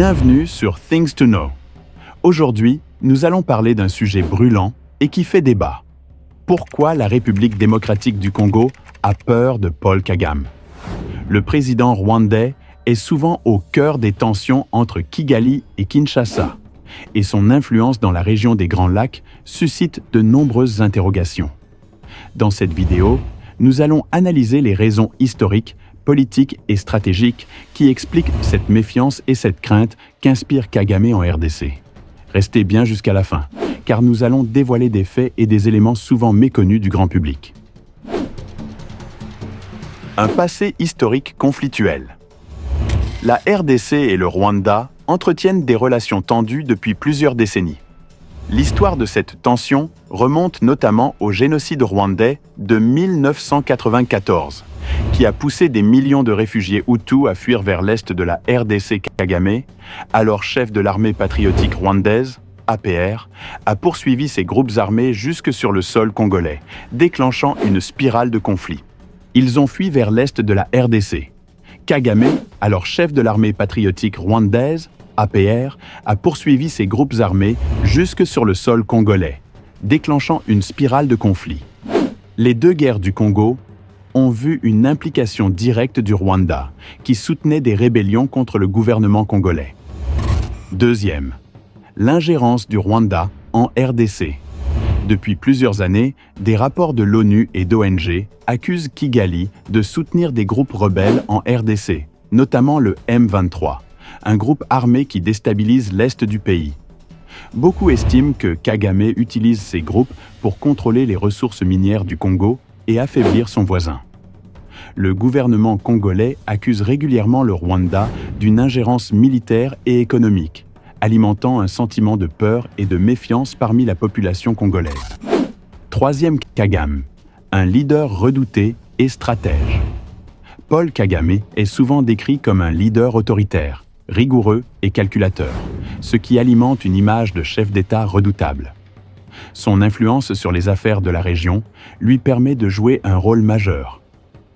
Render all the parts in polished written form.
Bienvenue sur Things to Know. Aujourd'hui, nous allons parler d'un sujet brûlant et qui fait débat. Pourquoi la République démocratique du Congo a peur de Paul Kagame? Le président rwandais est souvent au cœur des tensions entre Kigali et Kinshasa, et son influence dans la région des Grands Lacs suscite de nombreuses interrogations. Dans cette vidéo, nous allons analyser les raisons historiques, politiques et stratégiques qui expliquent cette méfiance et cette crainte qu'inspire Kagame en RDC. Restez bien jusqu'à la fin, car nous allons dévoiler des faits et des éléments souvent méconnus du grand public. Un passé historique conflictuel. La RDC et le Rwanda entretiennent des relations tendues depuis plusieurs décennies. L'histoire de cette tension remonte notamment au génocide rwandais de 1994, qui a poussé des millions de réfugiés Hutus à fuir vers l'est de la RDC. Kagame, alors chef de l'armée patriotique rwandaise, APR, a poursuivi ses groupes armés jusque sur le sol congolais, déclenchant une spirale de conflits. Ils ont fui vers l'est de la RDC. Kagame, alors chef de l'armée patriotique rwandaise, APR, a poursuivi ses groupes armés jusque sur le sol congolais, déclenchant une spirale de conflits. Les deux guerres du Congo ont vu une implication directe du Rwanda, qui soutenait des rébellions contre le gouvernement congolais. Deuxième, l'ingérence du Rwanda en RDC. Depuis plusieurs années, des rapports de l'ONU et d'ONG accusent Kigali de soutenir des groupes rebelles en RDC, notamment le M23, un groupe armé qui déstabilise l'est du pays. Beaucoup estiment que Kagame utilise ces groupes pour contrôler les ressources minières du Congo et affaiblir son voisin. Le gouvernement congolais accuse régulièrement le Rwanda d'une ingérence militaire et économique, alimentant un sentiment de peur et de méfiance parmi la population congolaise. Troisième, Kagame, un leader redouté et stratège. Paul Kagame est souvent décrit comme un leader autoritaire, rigoureux et calculateur, ce qui alimente une image de chef d'État redoutable. Son influence sur les affaires de la région lui permet de jouer un rôle majeur.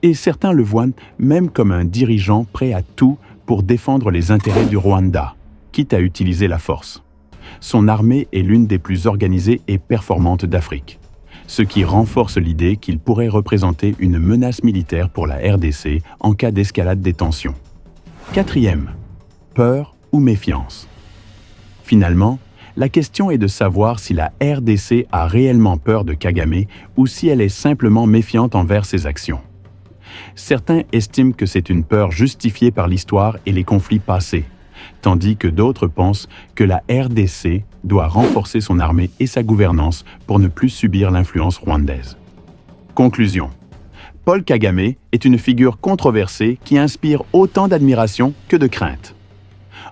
Et certains le voient même comme un dirigeant prêt à tout pour défendre les intérêts du Rwanda, quitte à utiliser la force. Son armée est l'une des plus organisées et performantes d'Afrique, ce qui renforce l'idée qu'il pourrait représenter une menace militaire pour la RDC en cas d'escalade des tensions. Quatrième, peur ou méfiance. Finalement, la question est de savoir si la RDC a réellement peur de Kagame ou si elle est simplement méfiante envers ses actions. Certains estiment que c'est une peur justifiée par l'histoire et les conflits passés, tandis que d'autres pensent que la RDC doit renforcer son armée et sa gouvernance pour ne plus subir l'influence rwandaise. Conclusion. Paul Kagame est une figure controversée qui inspire autant d'admiration que de crainte.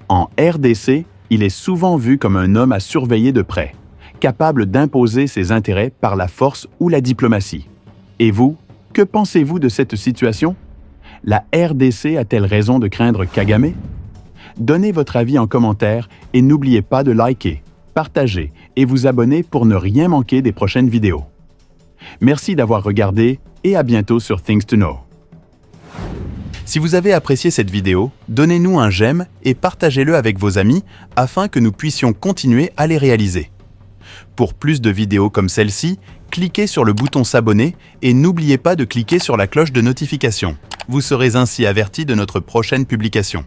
En RDC, il est souvent vu comme un homme à surveiller de près, capable d'imposer ses intérêts par la force ou la diplomatie. Et vous, que pensez-vous de cette situation? La RDC a-t-elle raison de craindre Kagame? Donnez votre avis en commentaire et n'oubliez pas de liker, partager et vous abonner pour ne rien manquer des prochaines vidéos. Merci d'avoir regardé et à bientôt sur Things to Know. Si vous avez apprécié cette vidéo, donnez-nous un j'aime et partagez-le avec vos amis afin que nous puissions continuer à les réaliser. Pour plus de vidéos comme celle-ci, cliquez sur le bouton s'abonner et n'oubliez pas de cliquer sur la cloche de notification. Vous serez ainsi averti de notre prochaine publication.